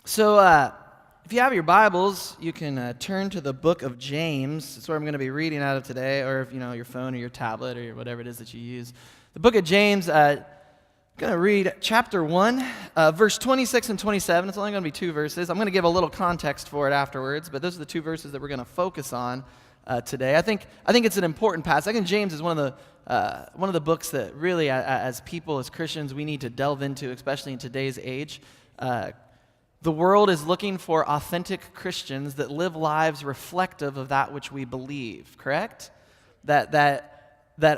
So, if you have your Bibles, you can turn to the book of James. That's where I'm going to be reading out of today, or if your phone or your tablet or whatever it is that you use. The book of James, I'm going to read chapter 1, verse 26 and 27. It's only going to be 2 verses. I'm going to give a little context for it afterwards, but those are the 2 verses that we're going to focus on today. I think it's an important passage. I think James is one of the books that really, as people, as Christians, we need to delve into, especially in today's age. The world is looking for authentic Christians that live lives reflective of that which we believe, correct? That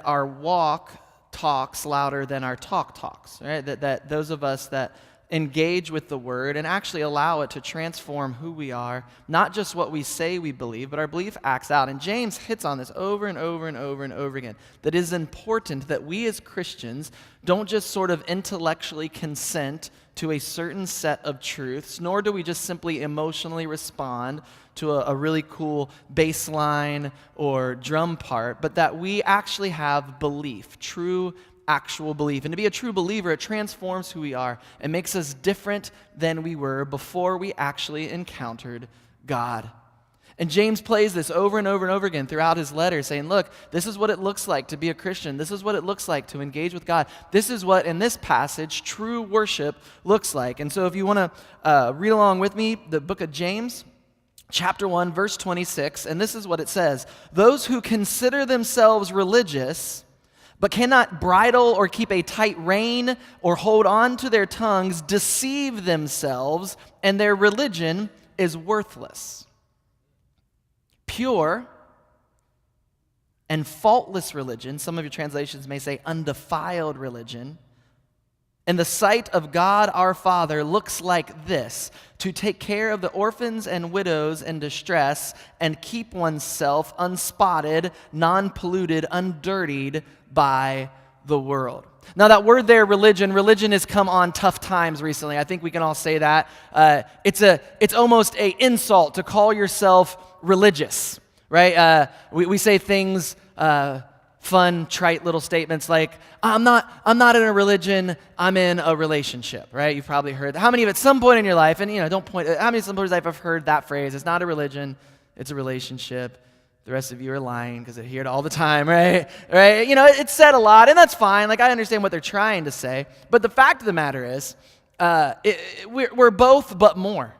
our walk talks louder than our talk talks, right? That those of us that engage with the Word and actually allow it to transform who we are, not just what we say we believe, but our belief acts out. And James hits on this over and over and over and over again, that it is important that we as Christians don't just sort of intellectually consent to a certain set of truths, nor do we just simply emotionally respond to a really cool bass line or drum part, but that we actually have belief, true actual belief. And to be a true believer, it transforms who we are and makes us different than we were before we actually encountered God. And James plays this over and over and over again throughout his letter, saying, look, this is what it looks like to be a Christian. This is what it looks like to engage with God. This is what, in this passage, true worship looks like. And so if you want to read along with me, the book of James, chapter 1, verse 26, and this is what it says. Those who consider themselves religious but cannot bridle or keep a tight rein or hold on to their tongues deceive themselves, and their religion is worthless. Pure and faultless religion, some of your translations may say undefiled religion, in the sight of God our Father looks like this: to take care of the orphans and widows in distress and keep oneself unspotted, non-polluted, undirtied by the world. Now that word there, religion has come on tough times recently. I think we can all say that. It's almost an insult to call yourself religious, right? We say things, fun, trite little statements like, I'm not in a religion, I'm in a relationship, right? You've probably heard that. How many of at some point in your life, and don't point, how many at some point in your life have heard that phrase? It's not a religion, it's a relationship. The rest of you are lying because I hear it all the time, right? Right? It's said a lot, and that's fine. Like, I understand what they're trying to say. But the fact of the matter is, we're both but more,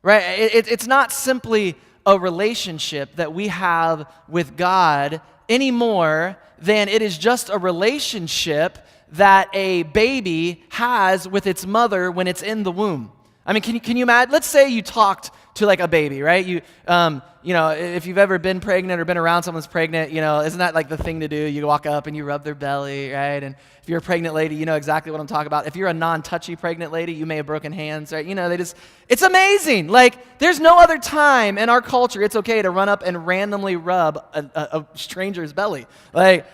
right? It's not simply a relationship that we have with God any more than it is just a relationship that a baby has with its mother when it's in the womb. I mean, can you imagine? Let's say you talked to like a baby, right? If you've ever been pregnant or been around someone who's pregnant, isn't that like the thing to do? You walk up and you rub their belly, right? And if you're a pregnant lady, you know exactly what I'm talking about. If you're a non-touchy pregnant lady, you may have broken hands, right? It's amazing. Like, there's no other time in our culture it's okay to run up and randomly rub a stranger's belly. Like,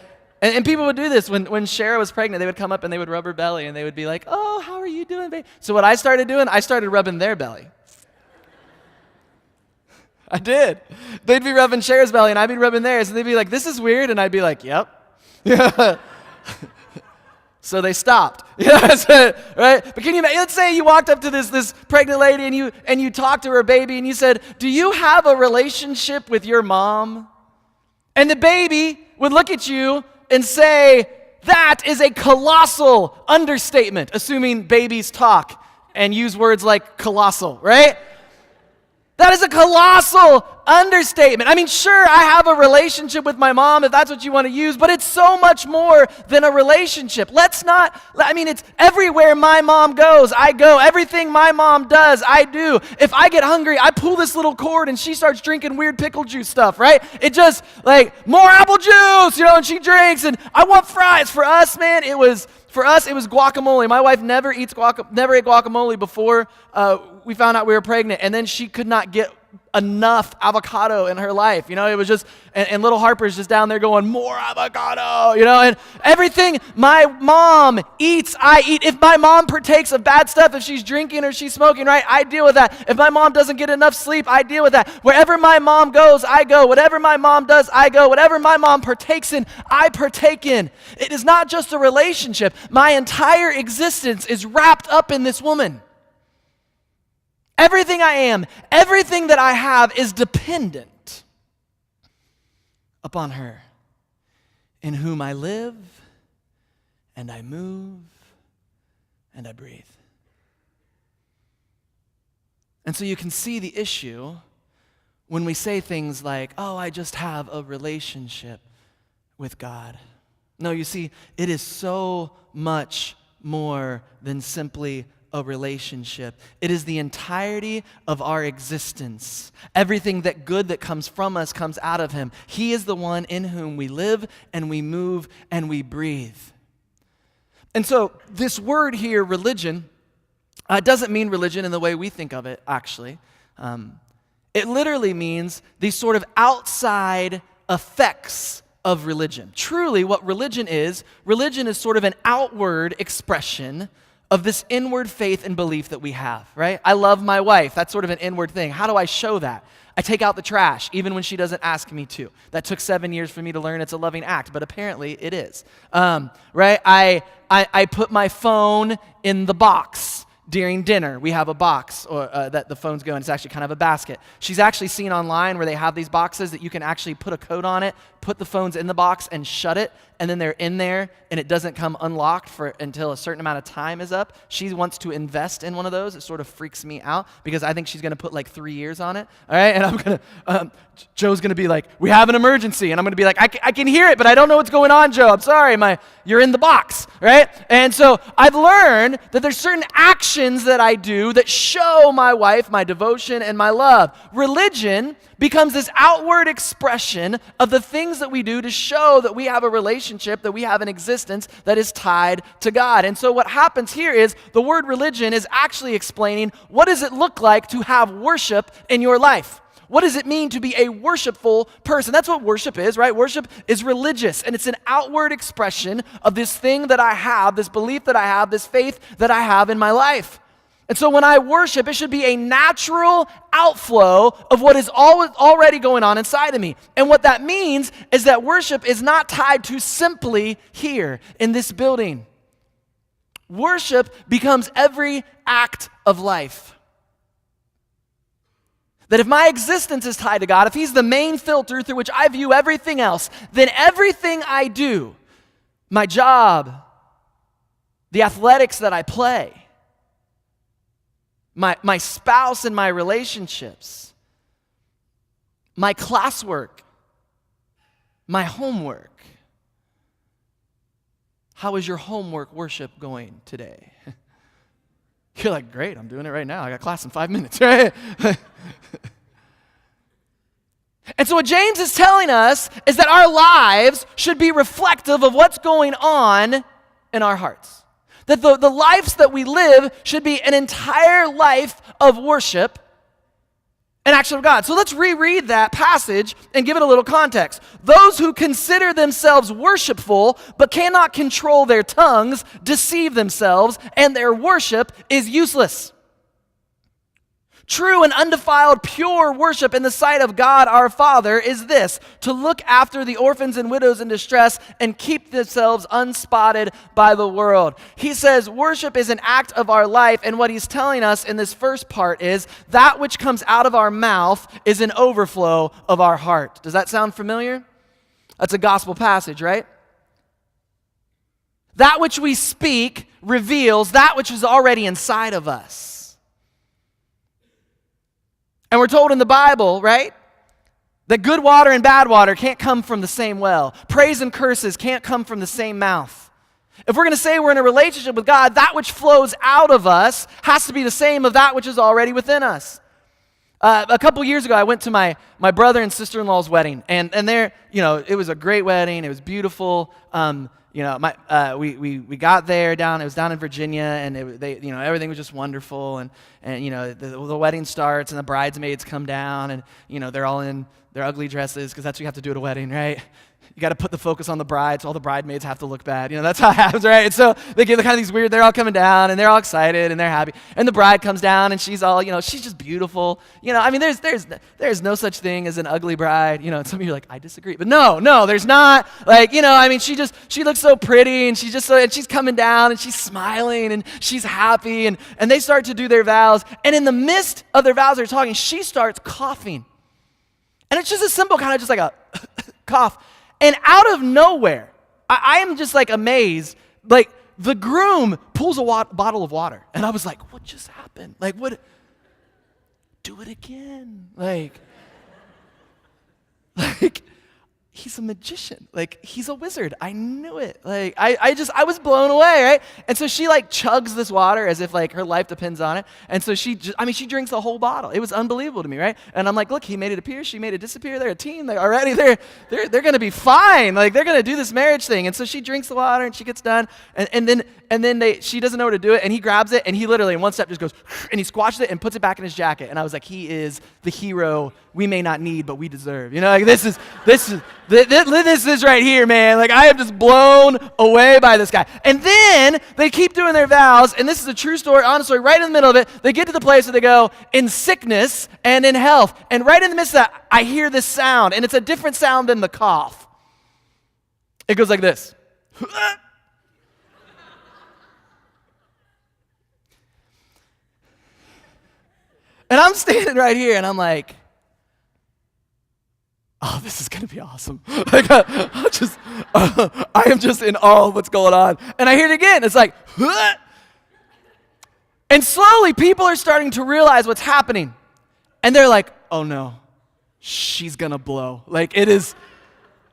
and people would do this when Shara was pregnant. They would come up and they would rub her belly and they would be like, oh, how are you doing, babe? So what I started doing, I started rubbing their belly. I did. They'd be rubbing Shara's belly and I'd be rubbing theirs, and they'd be like, this is weird, and I'd be like, yep. So they stopped. Right? But can you imagine, let's say you walked up to this pregnant lady and you talked to her baby and you said, do you have a relationship with your mom? And the baby would look at you and say, that is a colossal understatement, assuming babies talk and use words like colossal, right? That is a colossal understatement. I mean, sure, I have a relationship with my mom, if that's what you want to use, but it's so much more than a relationship. It's everywhere my mom goes, I go. Everything my mom does, I do. If I get hungry, I pull this little cord and she starts drinking weird pickle juice stuff, right? It just, like, more apple juice, and she drinks, and I want fries. For us, man, it was guacamole. My wife never ate guacamole before we found out we were pregnant, and then she could not get enough avocado in her life. It was just, and little Harper's just down there going, more avocado, and everything my mom eats, I eat. If my mom partakes of bad stuff, if she's drinking or she's smoking, right, I deal with that. If my mom doesn't get enough sleep, I deal with that. Wherever my mom goes, I go. Whatever my mom does, I go. Whatever my mom partakes in, I partake in. It is not just a relationship. My entire existence is wrapped up in this woman. Everything I am, everything that I have is dependent upon her, in whom I live, and I move, and I breathe. And so you can see the issue when we say things like, oh, I just have a relationship with God. No, you see, it is so much more than simply a relationship. It is the entirety of our existence. Everything that good that comes from us comes out of him. He is the one in whom we live and we move and we breathe. And so this word here, religion, doesn't mean religion in the way we think of it, actually. It literally means these sort of outside effects of religion. Truly, what religion is sort of an outward expression of this inward faith and belief that we have, right? I love my wife. That's sort of an inward thing. How do I show that? I take out the trash, even when she doesn't ask me to. That took 7 years for me to learn it's a loving act, but apparently it is, right? I put my phone in the box during dinner. We have a box that the phones go in. It's actually kind of a basket. She's actually seen online where they have these boxes that you can actually put a code on it, put the phones in the box and shut it, and then they're in there and it doesn't come unlocked until a certain amount of time is up. She wants to invest in one of those. It sort of freaks me out because I think she's going to put like 3 years on it. All right, and Joe's going to be like, we have an emergency, and I'm going to be like, I can hear it, but I don't know what's going on, Joe. I'm sorry, you're in the box, right? And so I've learned that there's certain actions that I do that show my wife my devotion and my love. Religion becomes this outward expression of the things that we do to show that we have a relationship, that we have an existence that is tied to God. And so what happens here is the word religion is actually explaining what does it look like to have worship in your life? What does it mean to be a worshipful person? That's what worship is, right? Worship is religious, and it's an outward expression of this thing that I have, this belief that I have, this faith that I have in my life. And so when I worship, it should be a natural outflow of what is already going on inside of me. And what that means is that worship is not tied to simply here in this building. Worship becomes every act of life. That if my existence is tied to God, if he's the main filter through which I view everything else, then everything I do, my job, the athletics that I play, my spouse and my relationships, my classwork, my homework. How is your homework worship going today? You're like, great, I'm doing it right now. I got class in 5 minutes, right? And so what James is telling us is that our lives should be reflective of what's going on in our hearts. That the lives that we live should be an entire life of worship and action of God. So let's reread that passage and give it a little context. Those who consider themselves worshipful but cannot control their tongues deceive themselves, and their worship is useless. True and undefiled, pure worship in the sight of God our Father is this: to look after the orphans and widows in distress and keep themselves unspotted by the world. He says worship is an act of our life, and what he's telling us in this first part is that which comes out of our mouth is an overflow of our heart. Does that sound familiar? That's a gospel passage, right? That which we speak reveals that which is already inside of us. And we're told in the Bible, right, that good water and bad water can't come from the same well. Praise and curses can't come from the same mouth. If we're going to say we're in a relationship with God, that which flows out of us has to be the same of that which is already within us. A couple years ago, I went to my brother and sister-in-law's wedding, and there, it was a great wedding. It was beautiful. We got there it was down in Virginia, and everything was just wonderful, and the wedding starts, and the bridesmaids come down, and they're all in their ugly dresses, because that's what you have to do at a wedding, right? You got to put the focus on the bride, so all the bridesmaids have to look bad. That's how it happens, right? And so they get kind of these weird, they're all coming down, and they're all excited, and they're happy. And the bride comes down, and she's all, she's just beautiful. There's no such thing as an ugly bride. And some of you are like, I disagree. But no, there's not. She looks so pretty, and she's coming down, and she's smiling, and she's happy, and they start to do their vows. vows, and in the midst of their vows, they're talking, she starts coughing. And it's just a simple kind of just like a cough. And out of nowhere, I am just like amazed, like the groom pulls a bottle of water. And I was like, what just happened? Like, what? Do it again. Like, he's a magician. Like, he's a wizard. I knew it. Like, I was blown away, right? And so she like chugs this water as if like her life depends on it. And so she drinks the whole bottle. It was unbelievable to me, right? And I'm like, look, he made it appear, she made it disappear. They're a team. Like, already they're going to be fine. Like, they're going to do this marriage thing. And so she drinks the water and she gets done. And then she doesn't know how to do it. And he grabs it and he literally in one step just goes and he squashes it and puts it back in his jacket. And I was like, he is the hero we may not need, but we deserve. You know, like this is right here, man. Like, I am just blown away by this guy. And then they keep doing their vows, and this is a true story, honest story. Right in the middle of it, they get to the place where they go, in sickness and in health. And right in the midst of that, I hear this sound, and it's a different sound than the cough. It goes like this. And I'm standing right here, and I'm like, oh, this is going to be awesome. Like, I am just in awe of what's going on. And I hear it again. It's like, huh? And slowly people are starting to realize what's happening. And they're like, oh no, she's going to blow. Like, it is.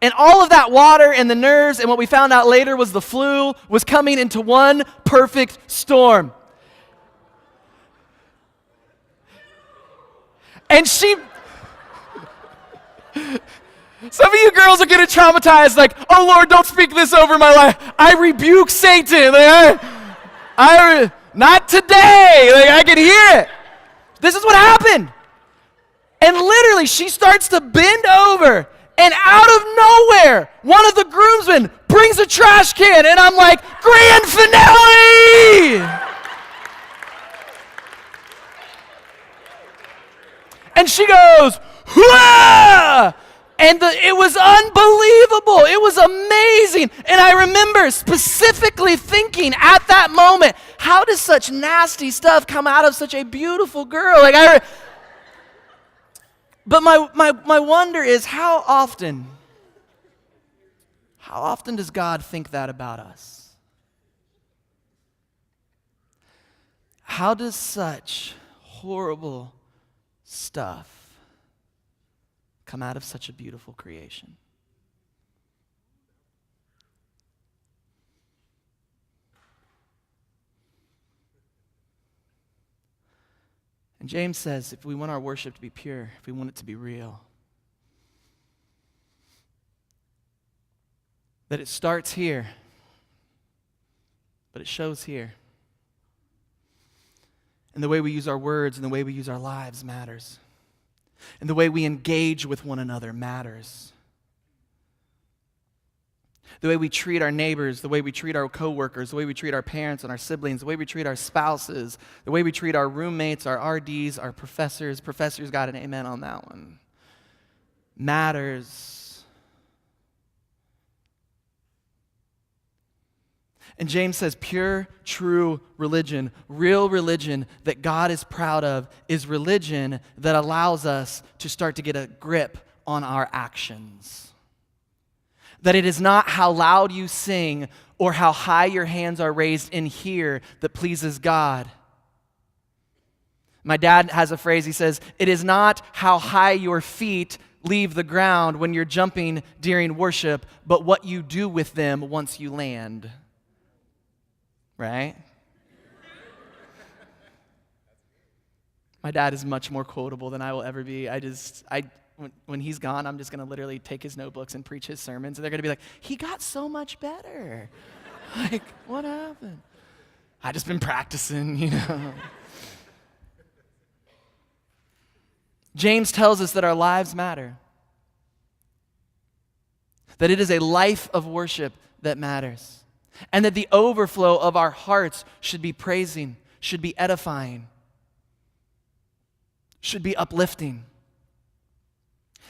And all of that water and the nerves and what we found out later was the flu was coming into one perfect storm. And some of you girls are getting traumatized, like, oh Lord, don't speak this over my life. I rebuke Satan. Like, not today. Like, I can hear it. This is what happened. And literally, she starts to bend over, and out of nowhere, one of the groomsmen brings a trash can, and I'm like, grand finale! And she goes, whoa! And it was unbelievable. It was amazing. And I remember specifically thinking at that moment, how does such nasty stuff come out of such a beautiful girl? But my wonder is how often does God think that about us? How does such horrible stuff come out of such a beautiful creation? And James says, if we want our worship to be pure, if we want it to be real, that it starts here, but it shows here. And the way we use our words and the way we use our lives matters. And the way we engage with one another matters. The way we treat our neighbors, the way we treat our coworkers, the way we treat our parents and our siblings, the way we treat our spouses, the way we treat our roommates, our RDs, our professors. Professors got an amen on that one. Matters. And James says pure, true religion, real religion that God is proud of, is religion that allows us to start to get a grip on our actions. That it is not how loud you sing or how high your hands are raised in here that pleases God. My dad has a phrase, he says, it is not how high your feet leave the ground when you're jumping during worship, but what you do with them once you land. Right? My dad is much more quotable than I will ever be. When he's gone, I'm just going to literally take his notebooks and preach his sermons, and they're going to be like, he got so much better. Like, what happened? I just been practicing, you know. James tells us that our lives matter. That it is a life of worship that matters. And that the overflow of our hearts should be praising, should be edifying, should be uplifting.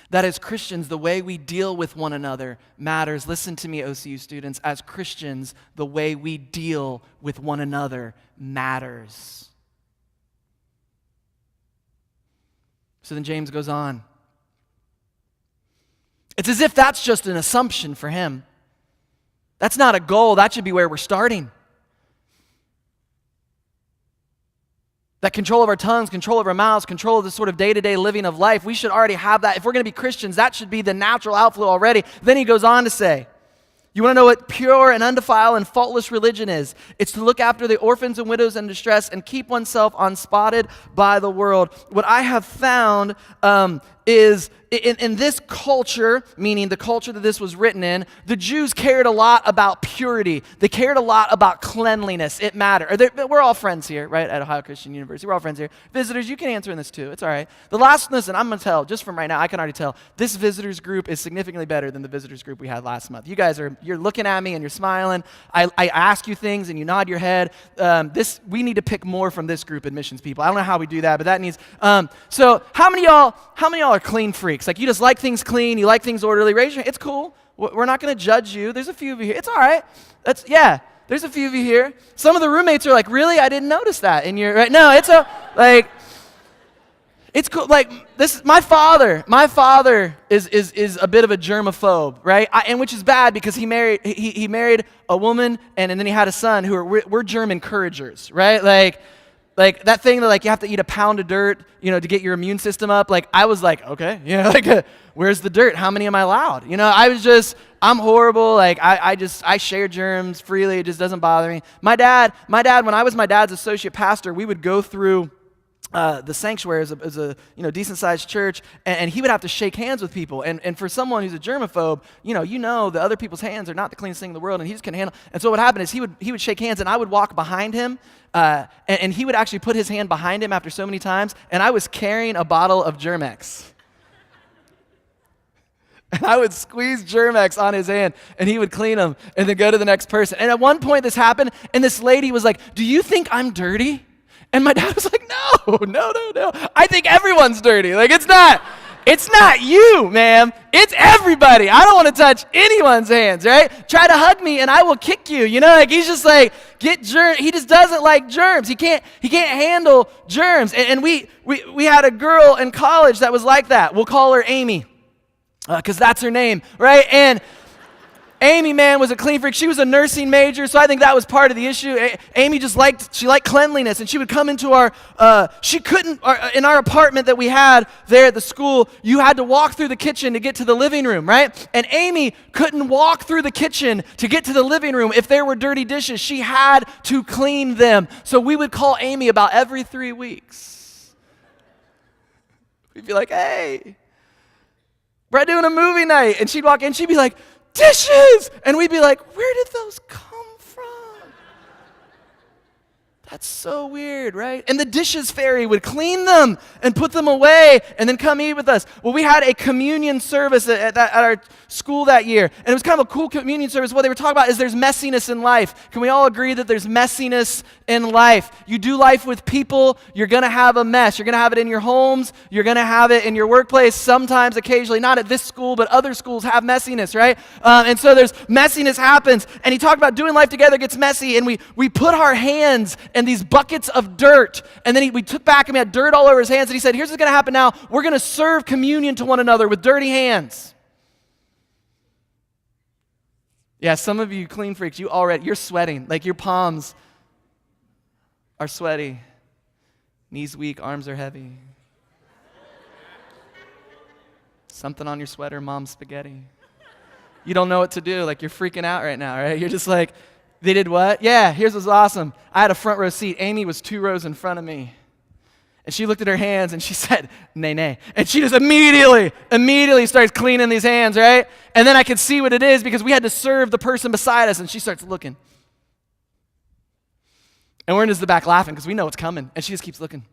That as Christians, the way we deal with one another matters. Listen to me, OCU students. As Christians, the way we deal with one another matters. So then James goes on. It's as if that's just an assumption for him. That's not a goal. That should be where we're starting. That control of our tongues, control of our mouths, control of the sort of day-to-day living of life, we should already have that. If we're going to be Christians, that should be the natural outflow already. Then he goes on to say, you want to know what pure and undefiled and faultless religion is? It's to look after the orphans and widows in distress and keep oneself unspotted by the world. What I have found is in this culture, meaning the culture that this was written in, the Jews cared a lot about purity. They cared a lot about cleanliness. It mattered. We're all friends here, right, at Ohio Christian University. We're all friends here. Visitors, you can answer in this too. It's all right. Listen, I'm going to tell, just from right now, I can already tell, this visitors group is significantly better than the visitors group we had last month. You guys you're looking at me and you're smiling. I ask you things and you nod your head. We need to pick more from this group, admissions people. I don't know how we do that, but that needs, so how many of y'all are clean freaks? Like, you just like things clean, you like things orderly. Raise your hand. It's cool. We're not going to judge you. There's a few of you here. It's all right. There's a few of you here. Some of the roommates are like, really? I didn't notice that. And you're right. No, it's it's cool. Like, my father is a bit of a germaphobe, right? And which is bad because he married a woman and then he had a son who we're germ encouragers, right? Like that thing that you have to eat a pound of dirt, to get your immune system up. Like, I was like, okay, where's the dirt? How many am I allowed? I'm horrible. Like, I share germs freely. It just doesn't bother me. My dad, when I was my dad's associate pastor, we would go through the sanctuary as a decent sized church, and he would have to shake hands with people. And for someone who's a germaphobe, the other people's hands are not the cleanest thing in the world, and he just couldn't handle. And so what happened is he would shake hands, and I would walk behind him, and he would actually put his hand behind him after so many times, and I was carrying a bottle of Germ-X. And I would squeeze Germ-X on his hand, and he would clean them, and then go to the next person. And at one point this happened, and this lady was like, "Do you think I'm dirty?" And my dad was like, no. I think everyone's dirty. Like, it's not you, ma'am. It's everybody. I don't want to touch anyone's hands, right? Try to hug me and I will kick you. He's just like, get germs. He just doesn't like germs. He can't handle germs. And we had a girl in college that was like that. We'll call her Amy, because that's her name, right? And Amy, man, was a clean freak. She was a nursing major, so I think that was part of the issue. Amy liked cleanliness, and she would come into in our apartment that we had there at the school, you had to walk through the kitchen to get to the living room, right? And Amy couldn't walk through the kitchen to get to the living room if there were dirty dishes. She had to clean them. So we would call Amy about every 3 weeks. We'd be like, hey, we're doing a movie night. And she'd walk in, she'd be like, dishes! And we'd be like, where did those come from? That's so weird, right? And the dishes fairy would clean them and put them away and then come eat with us. Well, we had a communion service at our school that year, and it was kind of a cool communion service. What they were talking about is there's messiness in life. Can we all agree that there's messiness in life? You do life with people, you're going to have a mess. You're going to have it in your homes. You're going to have it in your workplace. Sometimes, occasionally, not at this school, but other schools have messiness, right? And so there's messiness happens. And he talked about doing life together gets messy, and we put our hands in these buckets of dirt. And then we took back and we had dirt all over his hands. And he said, here's what's going to happen now. We're going to serve communion to one another with dirty hands. Yeah, some of you clean freaks, you're sweating. Like, your palms are sweaty. Knees weak, arms are heavy. Something on your sweater, mom's spaghetti. You don't know what to do. Like, you're freaking out right now, right? You're just like, they did what? Yeah, here's what's awesome. I had a front row seat. Amy was 2 rows in front of me. And she looked at her hands and she said, nay, nay. And she just immediately starts cleaning these hands, right? And then I could see what it is because we had to serve the person beside us, and she starts looking. And we're in the back laughing because we know what's coming. And she just keeps looking.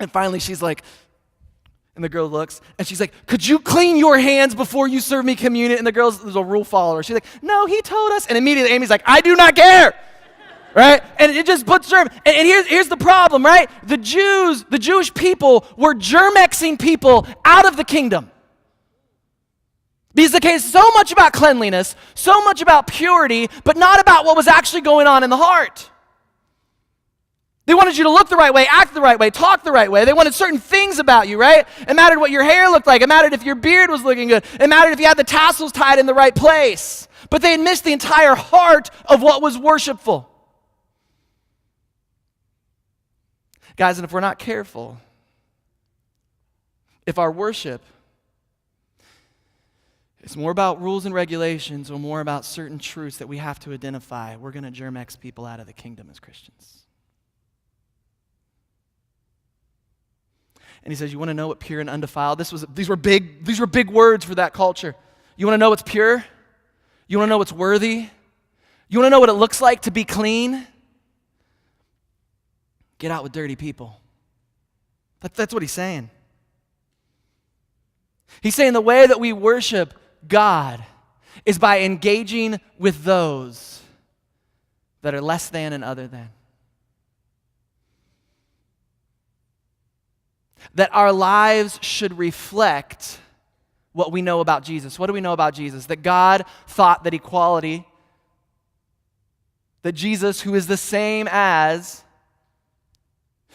And finally she's like, and the girl looks, and she's like, could you clean your hands before you serve me communion? And the girl's a rule follower. She's like, no, he told us. And immediately Amy's like, I do not care. Right? And it just puts germ. And here's the problem, right? The Jewish people were germ-exing people out of the kingdom. Because the case so much about cleanliness, so much about purity, but not about what was actually going on in the heart. They wanted you to look the right way, act the right way, talk the right way. They wanted certain things about you, right? It mattered what your hair looked like. It mattered if your beard was looking good. It mattered if you had the tassels tied in the right place. But they had missed the entire heart of what was worshipful. Guys, and if we're not careful, if our worship is more about rules and regulations or more about certain truths that we have to identify, we're going to Germex people out of the kingdom as Christians. And he says, you want to know what pure and undefiled? These were big words for that culture. You want to know what's pure? You want to know what's worthy? You want to know what it looks like to be clean? Get out with dirty people. That's what he's saying. He's saying the way that we worship God is by engaging with those that are less than and other than. That our lives should reflect what we know about Jesus. What do we know about Jesus? That God thought that equality, that Jesus, who is the same as,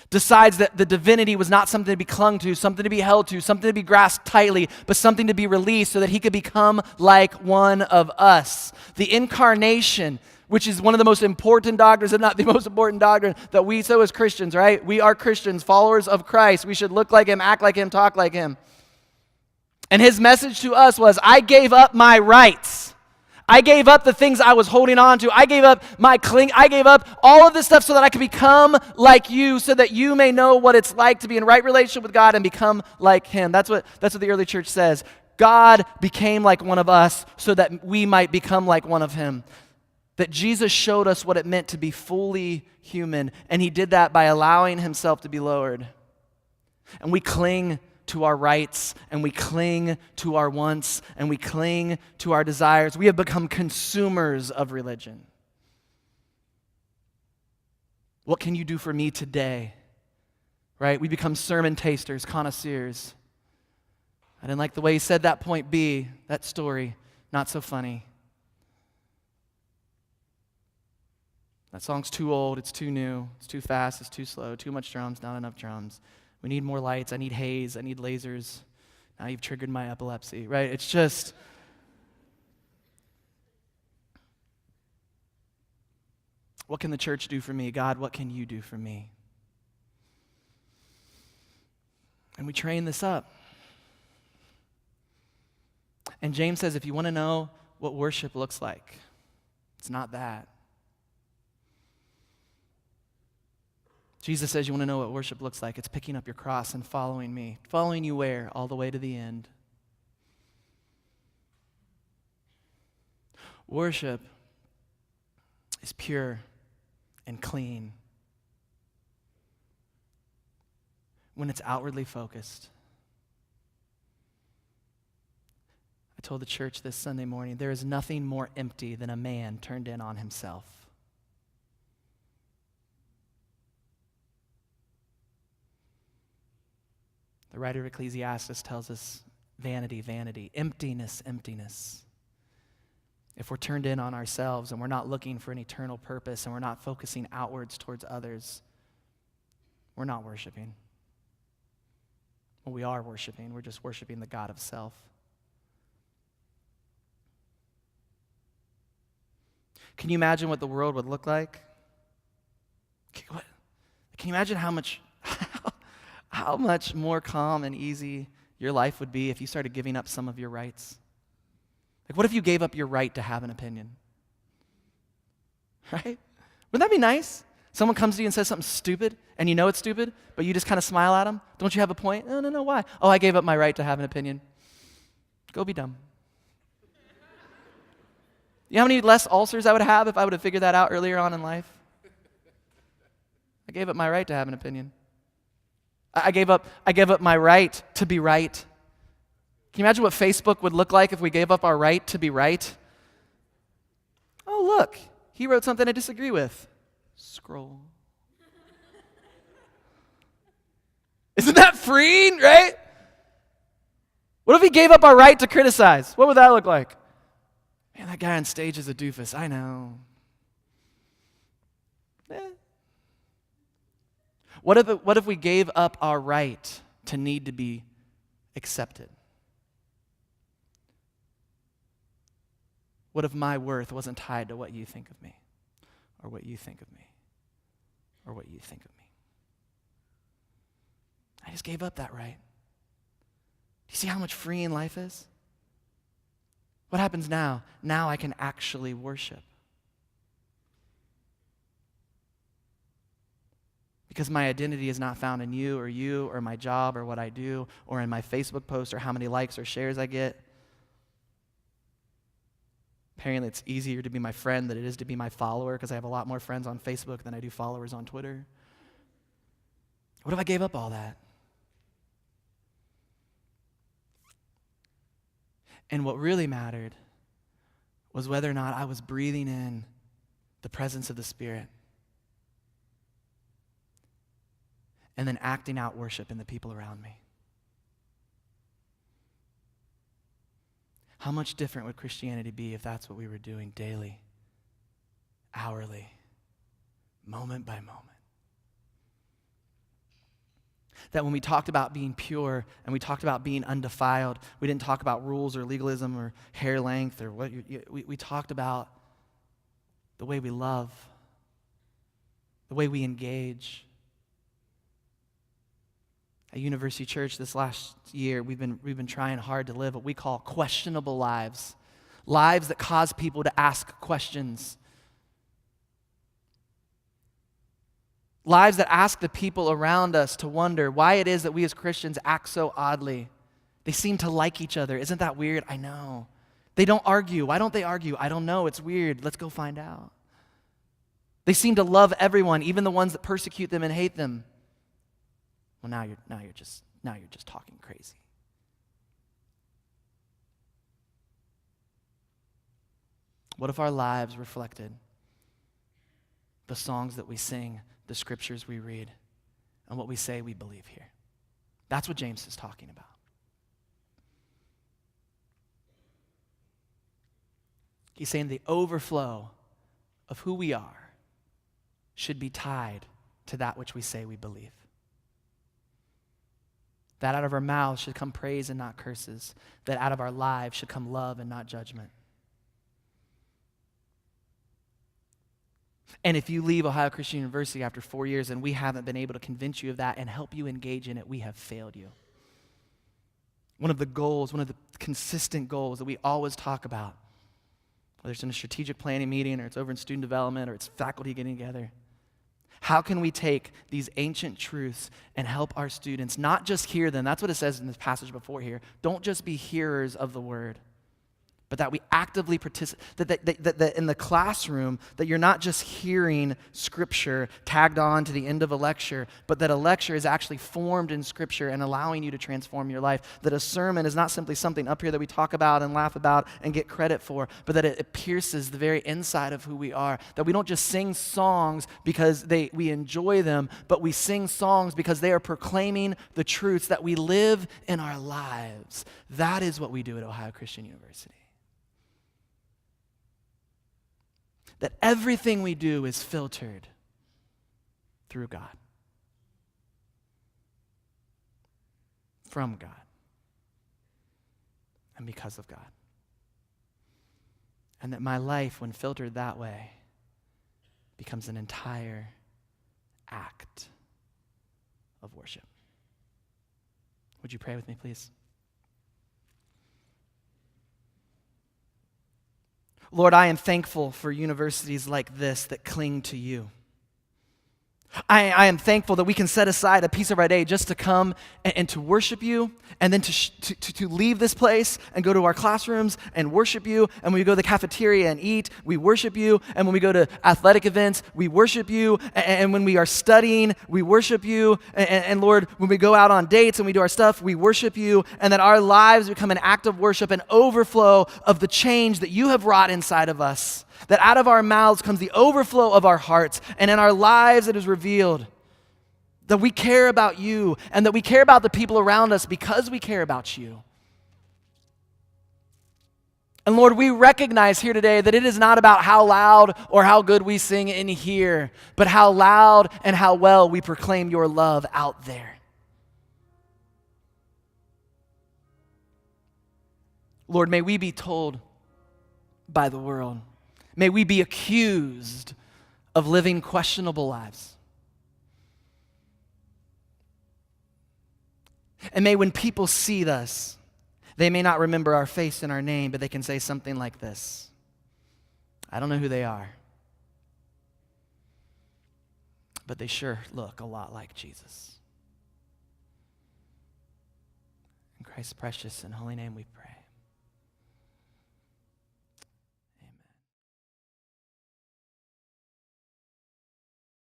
decides that the divinity was not something to be clung to, something to be held to, something to be grasped tightly, but something to be released so that he could become like one of us. The incarnation, which is one of the most important doctrines, if not the most important doctrine that we so as Christians, right? We are Christians, followers of Christ. We should look like him, act like him, talk like him. And his message to us was, I gave up my rights. I gave up the things I was holding on to. I gave up I gave up all of this stuff so that I could become like you, so that you may know what it's like to be in right relationship with God and become like him. That's what the early church says. God became like one of us so that we might become like one of him. That Jesus showed us what it meant to be fully human, and he did that by allowing himself to be lowered. And we cling to our rights, and we cling to our wants, and we cling to our desires. We have become consumers of religion. What can you do for me today? Right? We become sermon tasters, connoisseurs. I didn't like the way he said that point B, that story. Not so funny. That song's too old, it's too new, it's too fast, it's too slow, too much drums, not enough drums. We need more lights, I need haze, I need lasers. Now you've triggered my epilepsy, right? It's just... What can the church do for me? God, what can you do for me? And we train this up. And James says, if you want to know what worship looks like, it's not that. Jesus says, you want to know what worship looks like? It's picking up your cross and following me. Following you where? All the way to the end. Worship is pure and clean when it's outwardly focused. I told the church this Sunday morning, there is nothing more empty than a man turned in on himself. The writer of Ecclesiastes tells us vanity, vanity, emptiness, emptiness. If we're turned in on ourselves and we're not looking for an eternal purpose and we're not focusing outwards towards others, we're not worshiping. Well, we are worshiping. We're just worshiping the God of self. Can you imagine what the world would look like? Can you imagine how much more calm and easy your life would be if you started giving up some of your rights? Like, what if you gave up your right to have an opinion? Right? Wouldn't that be nice? Someone comes to you and says something stupid, and you know it's stupid, but you just kind of smile at them. Don't you have a point? No, why? Oh, I gave up my right to have an opinion. Go be dumb. You know how many less ulcers I would have if I would have figured that out earlier on in life? I gave up my right to have an opinion. I gave up my right to be right. Can you imagine what Facebook would look like if we gave up our right to be right? Oh, look, he wrote something I disagree with. Scroll. Isn't that freeing, right? What if we gave up our right to criticize? What would that look like? Man, that guy on stage is a doofus. I know. What if we gave up our right to need to be accepted? What if my worth wasn't tied to what you think of me, or what you think of me, or what you think of me? I just gave up that right. Do you see how much freeing life is? What happens now? Now I can actually worship. Because my identity is not found in you or my job or what I do or in my Facebook post or how many likes or shares I get. Apparently it's easier to be my friend than it is to be my follower because I have a lot more friends on Facebook than I do followers on Twitter. What if I gave up all that? And what really mattered was whether or not I was breathing in the presence of the Spirit and then acting out worship in the people around me. How much different would Christianity be if that's what we were doing daily, hourly, moment by moment? That when we talked about being pure and we talked about being undefiled, we didn't talk about rules or legalism or hair length or what. We talked about the way we love, the way we engage. At University Church this last year, we've been trying hard to live what we call questionable lives, lives that cause people to ask questions. Lives that ask the people around us to wonder why it is that we as Christians act so oddly. They seem to like each other. Isn't that weird? I know. They don't argue. Why don't they argue? I don't know. It's weird. Let's go find out. They seem to love everyone, even the ones that persecute them and hate them. Well, now you're just talking crazy. What if our lives reflected the songs that we sing, the scriptures we read, and what we say we believe here? That's what James is talking about. He's saying the overflow of who we are should be tied to that which we say we believe. That out of our mouths should come praise and not curses. That out of our lives should come love and not judgment. And if you leave Ohio Christian University after 4 years and we haven't been able to convince you of that and help you engage in it, we have failed you. One of the goals, one of the consistent goals that we always talk about, whether it's in a strategic planning meeting or it's over in student development or it's faculty getting together, how can we take these ancient truths and help our students not just hear them? That's what it says in this passage before here. Don't just be hearers of the word, but that we actively participate, that in the classroom, that you're not just hearing Scripture tagged on to the end of a lecture, but that a lecture is actually formed in Scripture and allowing you to transform your life. That a sermon is not simply something up here that we talk about and laugh about and get credit for, but that it pierces the very inside of who we are. That we don't just sing songs because we enjoy them, but we sing songs because they are proclaiming the truths that we live in our lives. That is what we do at Ohio Christian University. That everything we do is filtered through God, from God, and because of God. And that my life, when filtered that way, becomes an entire act of worship. Would you pray with me, please? Lord, I am thankful for universities like this that cling to you. I am thankful that we can set aside a piece of our day just to come and to worship you, and then to leave this place and go to our classrooms and worship you. And when we go to the cafeteria and eat, we worship you. And when we go to athletic events, we worship you. And when we are studying, we worship you. And Lord, when we go out on dates and we do our stuff, we worship you. And that our lives become an act of worship, an overflow of the change that you have wrought inside of us. That out of our mouths comes the overflow of our hearts, and in our lives it is revealed that we care about you and that we care about the people around us because we care about you. And Lord, we recognize here today that it is not about how loud or how good we sing in here, but how loud and how well we proclaim your love out there. Lord, may we be told by the world, may we be accused of living questionable lives. And may when people see us, they may not remember our face and our name, but they can say something like this: I don't know who they are, but they sure look a lot like Jesus. In Christ's precious and holy name we pray.